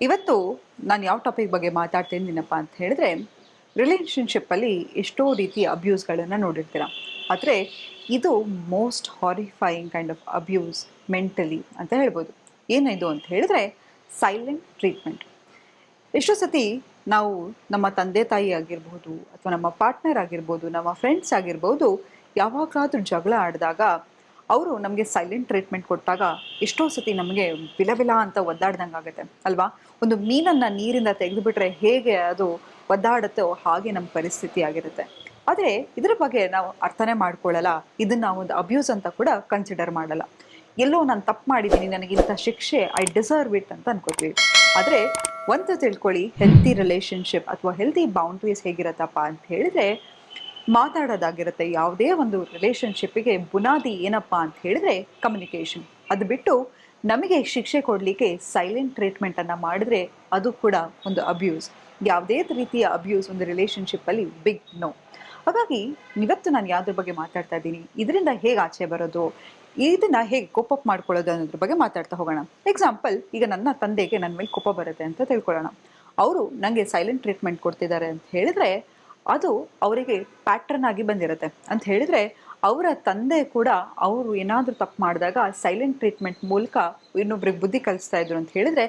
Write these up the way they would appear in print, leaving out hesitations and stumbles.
ಇವತ್ತು ನಾನು ಯಾವ ಟಾಪಿಕ್ ಬಗ್ಗೆ ಮಾತಾಡ್ತಿದ್ದೀನಪ್ಪ ಅಂತ ಹೇಳಿದ್ರೆ, ರಿಲೇಷನ್‌ಶಿಪ್ಪಲ್ಲಿ ಎಷ್ಟೋ ರೀತಿಯ ಅಬ್ಯೂಸ್‌ಗಳನ್ನ ನೋಡಿರ್ತೀರ. ಆದ್ರೆ ಇದು most horrifying kind of abuse mentally ಅಂತ ಹೇಳ್ಬೋದು. ಏನಿದು ಅಂತ ಹೇಳಿದ್ರೆ ಸೈಲೆಂಟ್ ಟ್ರೀಟ್‌ಮೆಂಟ್. ಎಷ್ಟೋ ಸತಿ ನಾವು ನಮ್ಮ ತಂದೆ-ತಾಯಿ ಆಗಿರ್ಬೋದು, ಅಥವಾ ನಮ್ಮ ಪಾರ್ಟ್ನರ್ ಆಗಿರ್ಬೋದು, ನಮ್ಮ ಫ್ರೆಂಡ್ಸ್ ಆಗಿರ್ಬೋದು, ಯಾವಾಗಲಾದ್ರೂ ಜಗಳ ಆಡಿದಾಗ ಅವರು ನಮಗೆ ಸೈಲೆಂಟ್ ಟ್ರೀಟ್ಮೆಂಟ್ ಕೊಟ್ಟಾಗ ಎಷ್ಟೋ ಸತಿ ನಮಗೆ ವಿಲ ವಿಲ ಅಂತ ಒದ್ದಾಡ್ದಂಗೆ ಆಗುತ್ತೆ ಅಲ್ವಾ? ಒಂದು ಮೀನನ್ನು ನೀರಿಂದ ತೆಗೆದುಬಿಟ್ರೆ ಹೇಗೆ ಅದು ಒದ್ದಾಡುತ್ತೋ ಹಾಗೆ ನಮ್ಮ ಪರಿಸ್ಥಿತಿ ಆಗಿರುತ್ತೆ. ಆದರೆ ಇದರ ಬಗ್ಗೆ ನಾವು ಅರ್ಥನೇ ಮಾಡ್ಕೊಳ್ಳಲ್ಲ. ಇದನ್ನು ಒಂದು ಅಬ್ಯೂಸ್ ಅಂತ ಕೂಡ ಕನ್ಸಿಡರ್ ಮಾಡಲ್ಲ. ಎಲ್ಲೋ ನಾನು ತಪ್ಪು ಮಾಡಿದ್ದೀನಿ, ನನಗಿಂಥ ಶಿಕ್ಷೆ ಐ ಡಿಸರ್ವ್ ಇಟ್ ಅಂತ ಅನ್ಕೋತೀವಿ. ಆದರೆ ಒಂದು ತಿಳ್ಕೊಳ್ಳಿ, ಹೆಲ್ತಿ ರಿಲೇಷನ್ಶಿಪ್ ಅಥವಾ ಹೆಲ್ತಿ ಬೌಂಡ್ರೀಸ್ ಹೇಗಿರತ್ತಪ್ಪ ಅಂತ ಹೇಳಿದ್ರೆ, ಮಾತಾಡೋದಾಗಿರುತ್ತೆ. ಯಾವುದೇ ಒಂದು ರಿಲೇಷನ್ಶಿಪ್ಪಿಗೆ ಬುನಾದಿ ಏನಪ್ಪ ಅಂತ ಹೇಳಿದ್ರೆ ಕಮ್ಯುನಿಕೇಷನ್. ಅದು ಬಿಟ್ಟು ನಮಗೆ ಶಿಕ್ಷೆ ಕೊಡಲಿಕ್ಕೆ ಸೈಲೆಂಟ್ ಟ್ರೀಟ್ಮೆಂಟನ್ನು ಮಾಡಿದ್ರೆ ಅದು ಕೂಡ ಒಂದು ಅಬ್ಯೂಸ್. ಯಾವುದೇ ರೀತಿಯ ಅಬ್ಯೂಸ್ ಒಂದು ರಿಲೇಷನ್ಶಿಪ್ಪಲ್ಲಿ ಬಿಗ್ ನೋ. ಹಾಗಾಗಿ ಇವತ್ತು ನಾನು ಯಾವುದ್ರ ಬಗ್ಗೆ ಮಾತಾಡ್ತಾ ಇದ್ದೀನಿ, ಇದರಿಂದ ಹೇಗೆ ಆಚೆ ಬರೋದು, ಇದನ್ನ ಹೇಗೆ ಕೋಪ್ ಅಪ್ ಮಾಡ್ಕೊಳ್ಳೋದು ಅನ್ನೋದ್ರ ಬಗ್ಗೆ ಮಾತಾಡ್ತಾ ಹೋಗೋಣ. ಎಕ್ಸಾಂಪಲ್, ಈಗ ನನ್ನ ತಂದೆಗೆ ನನ್ನ ಮೇಲೆ ಕೋಪ ಬರುತ್ತೆ ಅಂತ ತಿಳ್ಕೊಳ್ಳೋಣ. ಅವರು ನನಗೆ ಸೈಲೆಂಟ್ ಟ್ರೀಟ್ಮೆಂಟ್ ಕೊಡ್ತಿದ್ದಾರೆ ಅಂತ ಹೇಳಿದ್ರೆ ಅದು ಅವರಿಗೆ ಪ್ಯಾಟ್ರನ್ ಆಗಿ ಬಂದಿರುತ್ತೆ. ಅಂತ ಹೇಳಿದ್ರೆ ಅವರ ತಂದೆ ಕೂಡ ಅವರು ಏನಾದರೂ ತಪ್ಪು ಮಾಡಿದಾಗ ಸೈಲೆಂಟ್ ಟ್ರೀಟ್ಮೆಂಟ್ ಮೂಲಕ ಇನ್ನೊಬ್ರಿಗೆ ಬುದ್ಧಿ ಕಲಿಸ್ತಾ ಇದ್ರು ಅಂತ ಹೇಳಿದ್ರೆ,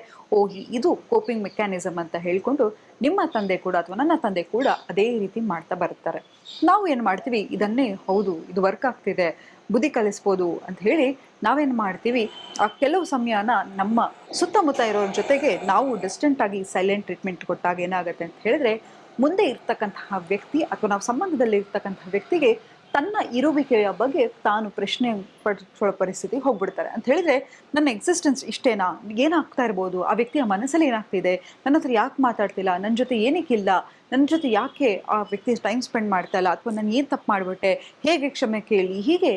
ಇದು ಕೋಪಿಂಗ್ ಮೆಕ್ಯಾನಿಸಮ್ ಅಂತ ಹೇಳ್ಕೊಂಡು ನಿಮ್ಮ ತಂದೆ ಕೂಡ ಅಥವಾ ನನ್ನ ತಂದೆ ಕೂಡ ಅದೇ ರೀತಿ ಮಾಡ್ತಾ ಬರ್ತಾರೆ. ನಾವು ಏನು ಮಾಡ್ತೀವಿ, ಇದನ್ನೇ ಹೌದು ಇದು ವರ್ಕ್ ಆಗ್ತಿದೆ, ಬುದ್ಧಿ ಕಲಿಸ್ಬೋದು ಅಂತ ಹೇಳಿ ನಾವೇನು ಮಾಡ್ತೀವಿ, ಆ ಕೆಲವು ಸಮಯನ ನಮ್ಮ ಸುತ್ತಮುತ್ತ ಇರೋರ ಜೊತೆಗೆ ನಾವು ಡಿಸ್ಟೆಂಟ್ ಆಗಿ ಸೈಲೆಂಟ್ ಟ್ರೀಟ್ಮೆಂಟ್ ಕೊಟ್ಟಾಗ ಏನಾಗುತ್ತೆ ಅಂತ ಹೇಳಿದ್ರೆ, ಮುಂದೆ ಇರ್ತಕ್ಕಂತಹ ವ್ಯಕ್ತಿ ಅಥವಾ ನಾವು ಸಂಬಂಧದಲ್ಲಿ ಇರ್ತಕ್ಕಂತಹ ವ್ಯಕ್ತಿಗೆ ತನ್ನ ಇರುವಿಕೆಯ ಬಗ್ಗೆ ತಾನು ಪ್ರಶ್ನೆ ಪಡಿಸೋ ಪರಿಸ್ಥಿತಿ ಹೋಗ್ಬಿಡ್ತಾರೆ. ಅಂತ ಹೇಳಿದ್ರೆ, ನನ್ನ ಎಕ್ಸಿಸ್ಟೆನ್ಸ್ ಇಷ್ಟೇನಾ, ಏನಾಗ್ತಾ ಇರ್ಬೋದು, ಆ ವ್ಯಕ್ತಿಯ ಮನಸ್ಸಲ್ಲಿ ಏನಾಗ್ತಿದೆ, ನನ್ನ ಹತ್ರ ಯಾಕೆ ಮಾತಾಡ್ತಿಲ್ಲ, ನನ್ನ ಜೊತೆ ಏನಕ್ಕಿಲ್ಲ, ನನ್ನ ಜೊತೆ ಯಾಕೆ ಆ ವ್ಯಕ್ತಿ ಟೈಮ್ ಸ್ಪೆಂಡ್ ಮಾಡ್ತಾ ಇಲ್ಲ, ಅಥವಾ ನಾನು ಏನು ತಪ್ಪು ಮಾಡಿಬಿಟ್ಟೆ, ಹೇಗೆ ಕ್ಷಮೆ ಕೇಳಿ, ಹೀಗೆ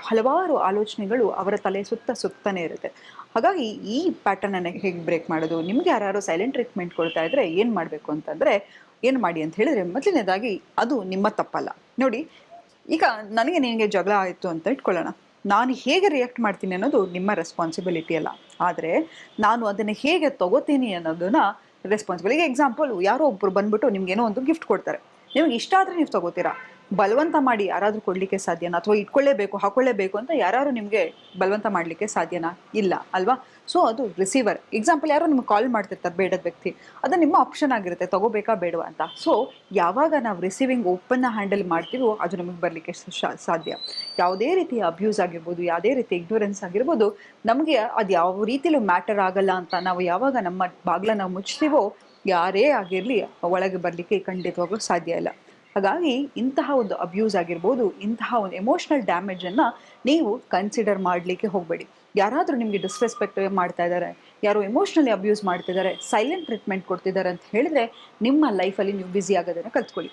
ಹಲವಾರು ಆಲೋಚನೆಗಳು ಅವರ ತಲೆ ಸುತ್ತನೇ ಇರುತ್ತೆ. ಹಾಗಾಗಿ ಈ ಪ್ಯಾಟರ್ನನ್ನು ಹೇಗೆ ಬ್ರೇಕ್ ಮಾಡೋದು, ನಿಮಗೆ ಯಾರು ಸೈಲೆಂಟ್ ಟ್ರೀಟ್ಮೆಂಟ್ ಕೊಡ್ತಾ ಇದ್ರೆ ಏನು ಮಾಡಬೇಕು ಅಂತಂದರೆ, ಏನು ಮಾಡಿ ಅಂತ ಹೇಳಿದ್ರೆ, ಮೊದಲನೇದಾಗಿ ಅದು ನಿಮ್ಮ ತಪ್ಪಲ್ಲ. ನೋಡಿ, ಈಗ ನನಗೆ ನಿನಗೆ ಜಗಳ ಆಯಿತು ಅಂತ ಇಟ್ಕೊಳ್ಳೋಣ. ನಾನು ಹೇಗೆ ರಿಯಾಕ್ಟ್ ಮಾಡ್ತೀನಿ ಅನ್ನೋದು ನಿಮ್ಮ ರೆಸ್ಪಾನ್ಸಿಬಿಲಿಟಿ ಅಲ್ಲ. ಆದರೆ ನಾನು ಅದನ್ನು ಹೇಗೆ ತಗೋತೀನಿ ಅನ್ನೋದನ್ನ ರೆಸ್ಪಾನ್ಸಿಬಲ್. ಈಗ ಎಕ್ಸಾಂಪಲ್, ಯಾರೋ ಒಬ್ಬರು ಬಂದ್ಬಿಟ್ಟು ನಿಮ್ಗೇನೋ ಒಂದು ಗಿಫ್ಟ್ ಕೊಡ್ತಾರೆ. ನಿಮಗೆ ಇಷ್ಟ ಆದರೆ ನೀವು ತಗೋತೀರಾ. ಬಲವಂತ ಮಾಡಿ ಯಾರಾದರೂ ಕೊಡಲಿಕ್ಕೆ ಸಾಧ್ಯನಾ, ಅಥವಾ ಇಟ್ಕೊಳ್ಳೇಬೇಕು ಹಾಕೊಳ್ಳೇಬೇಕು ಅಂತ ಯಾರು ನಿಮಗೆ ಬಲವಂತ ಮಾಡಲಿಕ್ಕೆ ಸಾಧ್ಯನಾ? ಇಲ್ಲ ಅಲ್ವಾ? ಸೊ ಅದು ರಿಸೀವರ್. ಎಕ್ಸಾಂಪಲ್, ಯಾರೋ ನಿಮ್ಗೆ ಕಾಲ್ ಮಾಡ್ತಿರ್ತಾರೆ ಬೇಡದ ವ್ಯಕ್ತಿ, ಅದು ನಿಮ್ಮ ಆಪ್ಷನ್ ಆಗಿರುತ್ತೆ ತಗೋಬೇಕಾ ಬೇಡವಾ ಅಂತ. ಸೊ ಯಾವಾಗ ನಾವು ರಿಸೀವಿಂಗ್ ಓಪನ್ನ ಹ್ಯಾಂಡಲ್ ಮಾಡ್ತೀವೋ ಅದು ನಮಗೆ ಬರಲಿಕ್ಕೆ ಸಾಧ್ಯ. ಯಾವುದೇ ರೀತಿಯ ಅಬ್ಯೂಸ್ ಆಗಿರ್ಬೋದು, ಯಾವುದೇ ರೀತಿ ಇಗ್ನೋರೆನ್ಸ್ ಆಗಿರ್ಬೋದು, ನಮಗೆ ಅದು ಯಾವ ರೀತಿಲೂ ಮ್ಯಾಟರ್ ಆಗಲ್ಲ ಅಂತ ನಾವು ಯಾವಾಗ ನಮ್ಮ ಬಾಗಿಲನ್ನು ಮುಚ್ತೀವೋ, ಯಾರೇ ಆಗಿರಲಿ ಒಳಗೆ ಬರಲಿಕ್ಕೆ ಖಂಡಿತವಾಗ್ಲೂ ಸಾಧ್ಯ ಇಲ್ಲ. ಹಾಗಾಗಿ ಇಂತಹ ಒಂದು ಅಬ್ಯೂಸ್ ಆಗಿರ್ಬೋದು, ಇಂತಹ ಒಂದು ಎಮೋಷ್ನಲ್ ಡ್ಯಾಮೇಜನ್ನು ನೀವು ಕನ್ಸಿಡರ್ ಮಾಡಲಿಕ್ಕೆ ಹೋಗಬೇಡಿ. ಯಾರಾದರೂ ನಿಮಗೆ ಡಿಸ್ರೆಸ್ಪೆಕ್ಟ್ ಮಾಡ್ತಾ ಇದ್ದಾರೆ, ಯಾರೋ ಎಮೋಷ್ನಲಿ ಅಬ್ಯೂಸ್ ಮಾಡ್ತಿದ್ದಾರೆ, ಸೈಲೆಂಟ್ ಟ್ರೀಟ್ಮೆಂಟ್ ಕೊಡ್ತಿದ್ದಾರೆ ಅಂತ ಹೇಳಿದ್ರೆ, ನಿಮ್ಮ ಲೈಫಲ್ಲಿ ನೀವು ಬ್ಯುಸಿ ಆಗೋದನ್ನು ಕಲ್ತ್ಕೊಳ್ಳಿ.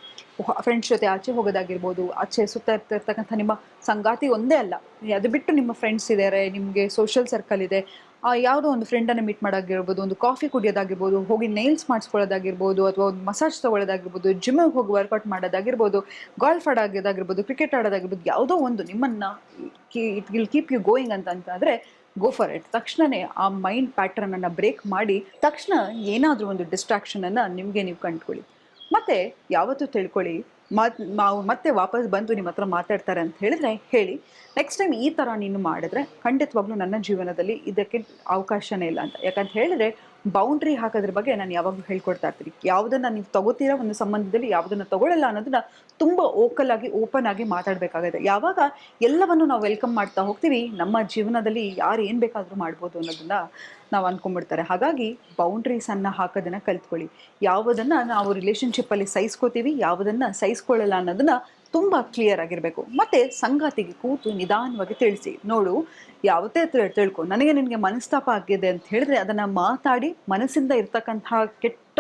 ಫ್ರೆಂಡ್ಸ್ ಜೊತೆ ಆಚೆ ಹೋಗೋದಾಗಿರ್ಬೋದು, ಆಚೆ ಸುತ್ತ ಇರ್ತಕ್ಕಂಥ ನಿಮ್ಮ ಸಂಗಾತಿ ಒಂದೇ ಅಲ್ಲ, ಅದು ಬಿಟ್ಟು ನಿಮ್ಮ ಫ್ರೆಂಡ್ಸ್ ಇದ್ದಾರೆ, ನಿಮಗೆ ಸೋಷಿಯಲ್ ಸರ್ಕಲ್ ಇದೆ, ಯಾವುದೋ ಒಂದು ಫ್ರೆಂಡನ್ನು ಮೀಟ್ ಮಾಡೋದಾಗಿರ್ಬೋದು, ಒಂದು ಕಾಫಿ ಕುಡಿಯೋದಾಗಿರ್ಬೋದು, ಹೋಗಿ ನೇಲ್ಸ್ ಮಾಡಿಸ್ಕೊಳ್ಳೋದಾಗಿರ್ಬೋದು, ಅಥವಾ ಒಂದು ಮಸಾಜ್ ತೊಗೊಳ್ಳೋದಾಗಿರ್ಬೋದು, ಜಿಮ್ಮಿಗೆ ಹೋಗಿ ವರ್ಕೌಟ್ ಮಾಡೋದಾಗಿರ್ಬೋದು, ಗಾಲ್ಫ್ ಆಡೋದಾಗಿರ್ಬೋದು, ಕ್ರಿಕೆಟ್ ಆಡೋದಾಗಿರ್ಬೋದು, ಯಾವುದೋ ಒಂದು ನಿಮ್ಮನ್ನು it will keep you going ಅಂತಂದರೆ ಗೋ ಫಾರ್ ಇಟ್. ತಕ್ಷಣವೇ ಆ ಮೈಂಡ್ ಪ್ಯಾಟ್ರನನ್ನು ಬ್ರೇಕ್ ಮಾಡಿ ತಕ್ಷಣ ಏನಾದರೂ ಒಂದು ಡಿಸ್ಟ್ರಾಕ್ಷನನ್ನು ನಿಮಗೆ ನೀವು ಕಂಡುಕೊಳ್ಳಿ. ಮತ್ತು ಯಾವತ್ತೂ ತಿಳ್ಕೊಳ್ಳಿ, ನಾವು ಮತ್ತೆ ವಾಪಸ್ ಬಂದು ನಿಮ್ಮ ಹತ್ರ ಮಾತಾಡ್ತಾರೆ ಅಂತ ಹೇಳಿದ್ರೆ ಹೇಳಿ, ನೆಕ್ಸ್ಟ್ ಟೈಮ್ ಈ ಥರ ನೀನು ಮಾಡಿದ್ರೆ ಖಂಡಿತವಾಗ್ಲೂ ನನ್ನ ಜೀವನದಲ್ಲಿ ಇದಕ್ಕೆ ಅವಕಾಶನೇ ಇಲ್ಲ ಅಂತ. ಯಾಕಂತ ಹೇಳಿದ್ರೆ ಬೌಂಡ್ರಿ ಹಾಕೋದ್ರ ಬಗ್ಗೆ ನಾನು ಯಾವಾಗಲೂ ಹೇಳ್ಕೊಡ್ತಾ ಇರ್ತೀನಿ. ಯಾವುದನ್ನು ನೀವು ತಗೋತೀರಾ ಒಂದು ಸಂಬಂಧದಲ್ಲಿ, ಯಾವುದನ್ನು ತಗೊಳ್ಳಲ್ಲ ಅನ್ನೋದನ್ನ ತುಂಬ ಓಪನ್ ಆಗಿ ಮಾತಾಡಬೇಕಾಗುತ್ತೆ. ಯಾವಾಗ ಎಲ್ಲವನ್ನು ನಾವು ವೆಲ್ಕಮ್ ಮಾಡ್ತಾ ಹೋಗ್ತೀವಿ, ನಮ್ಮ ಜೀವನದಲ್ಲಿ ಯಾರು ಏನು ಬೇಕಾದರೂ ಮಾಡ್ಬೋದು ಅನ್ನೋದನ್ನ ನಾವು ಅಂದ್ಕೊಂಡ್ಬಿಡ್ತಾರೆ. ಹಾಗಾಗಿ ಬೌಂಡ್ರೀಸನ್ನು ಹಾಕೋದನ್ನು ಕಲ್ತ್ಕೊಳ್ಳಿ. ಯಾವುದನ್ನು ನಾವು ರಿಲೇಷನ್ಶಿಪ್ಪಲ್ಲಿ ಸಹಿಸ್ಕೋತೀವಿ, ಯಾವುದನ್ನು ಸಹಿಸ್ಕೊಳ್ಳಲ್ಲ ಅನ್ನೋದನ್ನು ತುಂಬ ಕ್ಲಿಯರ್ ಆಗಿರಬೇಕು. ಮತ್ತು ಸಂಗಾತಿಗೆ ಕೂತು ನಿಧಾನವಾಗಿ ತಿಳಿಸಿ, ನೋಡು ಯಾವತ್ತೇ ತಿಳ್ಕೊ, ನನಗೆ ನಿನಗೆ ಮನಸ್ತಾಪ ಆಗಿದೆ ಅಂತ ಹೇಳಿದ್ರೆ ಅದನ್ನು ಮಾತಾಡಿ ಮನಸ್ಸಿಂದ ಇರ್ತಕ್ಕಂತಹ ಕೆಟ್ಟ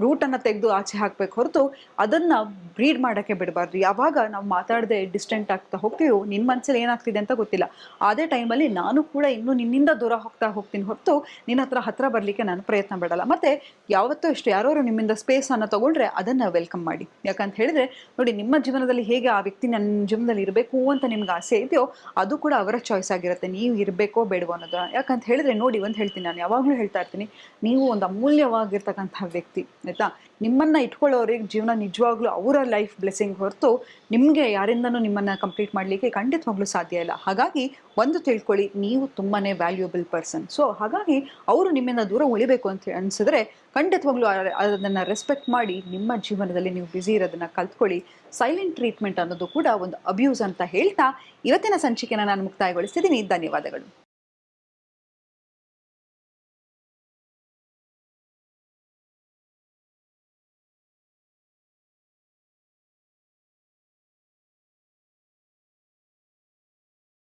ರೂಟನ್ನು ತೆಗೆದು ಆಚೆ ಹಾಕಬೇಕು ಹೊರತು ಅದನ್ನು ಬ್ರೀಡ್ ಮಾಡೋಕ್ಕೆ ಬಿಡಬಾರ್ದು. ಯಾವಾಗ ನಾವು ಮಾತಾಡದೆ ಡಿಸ್ಟೆಂಟ್ ಆಗ್ತಾ ಹೋಗ್ತೀವೋ ನಿನ್ನ ಮನಸ್ಸಲ್ಲಿ ಏನಾಗ್ತಿದೆ ಅಂತ ಗೊತ್ತಿಲ್ಲ. ಅದೇ ಟೈಮಲ್ಲಿ ನಾನು ಕೂಡ ಇನ್ನೂ ನಿನ್ನಿಂದ ದೂರ ಹೋಗ್ತಾ ಹೋಗ್ತೀನಿ ಹೊರತು ನಿನ್ನ ಹತ್ರ ಬರಲಿಕ್ಕೆ ನಾನು ಪ್ರಯತ್ನ ಪಡಲ್ಲ. ಮತ್ತು ಯಾವತ್ತೂ ಇಷ್ಟು ಯಾರೋ ನಿಮ್ಮಿಂದ ಸ್ಪೇಸನ್ನು ತೊಗೊಂಡ್ರೆ ಅದನ್ನು ವೆಲ್ಕಮ್ ಮಾಡಿ. ಯಾಕಂತ ಹೇಳಿದ್ರೆ ನೋಡಿ, ನಿಮ್ಮ ಜೀವನದಲ್ಲಿ ಹೇಗೆ ಆ ವ್ಯಕ್ತಿ ನನ್ನ ಜೀವನದಲ್ಲಿ ಇರಬೇಕು ಅಂತ ನಿಮ್ಗೆ ಆಸೆ ಇದೆಯೋ ಅದು ಕೂಡ ಅವರ ಚಾಯ್ಸ್ ಆಗಿರುತ್ತೆ, ನೀವು ಇರಬೇಕೋ ಬೇಡವೋ ಅನ್ನೋದು. ಯಾಕಂತ ಹೇಳಿದ್ರೆ ನೋಡಿ, ಒಂದು ಹೇಳ್ತೀನಿ, ನಾನು ಯಾವಾಗಲೂ ಹೇಳ್ತಾ ಇರ್ತೀನಿ, ನೀವು ಒಂದು ಅಮೂಲ್ಯವಾಗಿರ್ತಕ್ಕಂಥ ವ್ಯಕ್ತಿ ಆಯಿತಾ. ನಿಮ್ಮನ್ನು ಇಟ್ಕೊಳ್ಳೋರಿಗೆ ಜೀವನ ನಿಜವಾಗ್ಲೂ ಅವರ ಲೈಫ್ ಬ್ಲೆಸ್ಸಿಂಗ್ ಹೊರತು ನಿಮಗೆ ಯಾರಿಂದನೂ ನಿಮ್ಮನ್ನು ಕಂಪ್ಲೀಟ್ ಮಾಡಲಿಕ್ಕೆ ಖಂಡಿತವಾಗ್ಲೂ ಸಾಧ್ಯ ಇಲ್ಲ. ಹಾಗಾಗಿ ಒಂದು ತಿಳ್ಕೊಳ್ಳಿ, ನೀವು ತುಂಬಾ ವ್ಯಾಲ್ಯೂಯಬಲ್ ಪರ್ಸನ್. ಸೊ ಹಾಗಾಗಿ ಅವರು ನಿಮ್ಮಿಂದ ದೂರ ಉಳಿಬೇಕು ಅಂತ ಅನಿಸಿದ್ರೆ ಖಂಡಿತವಾಗ್ಲೂ ಅದನ್ನು ರೆಸ್ಪೆಕ್ಟ್ ಮಾಡಿ ನಿಮ್ಮ ಜೀವನದಲ್ಲಿ ನೀವು ಬ್ಯುಸಿ ಇರೋದನ್ನು ಕಲ್ತ್ಕೊಳ್ಳಿ. ಸೈಲೆಂಟ್ ಟ್ರೀಟ್ಮೆಂಟ್ ಅನ್ನೋದು ಕೂಡ ಒಂದು ಅಬ್ಯೂಸ್ ಅಂತ ಹೇಳ್ತಾ ಇವತ್ತಿನ ಸಂಚಿಕೆನ ನಾನು ಮುಕ್ತಾಯಗೊಳಿಸ್ತಿದ್ದೀನಿ. ಧನ್ಯವಾದಗಳು.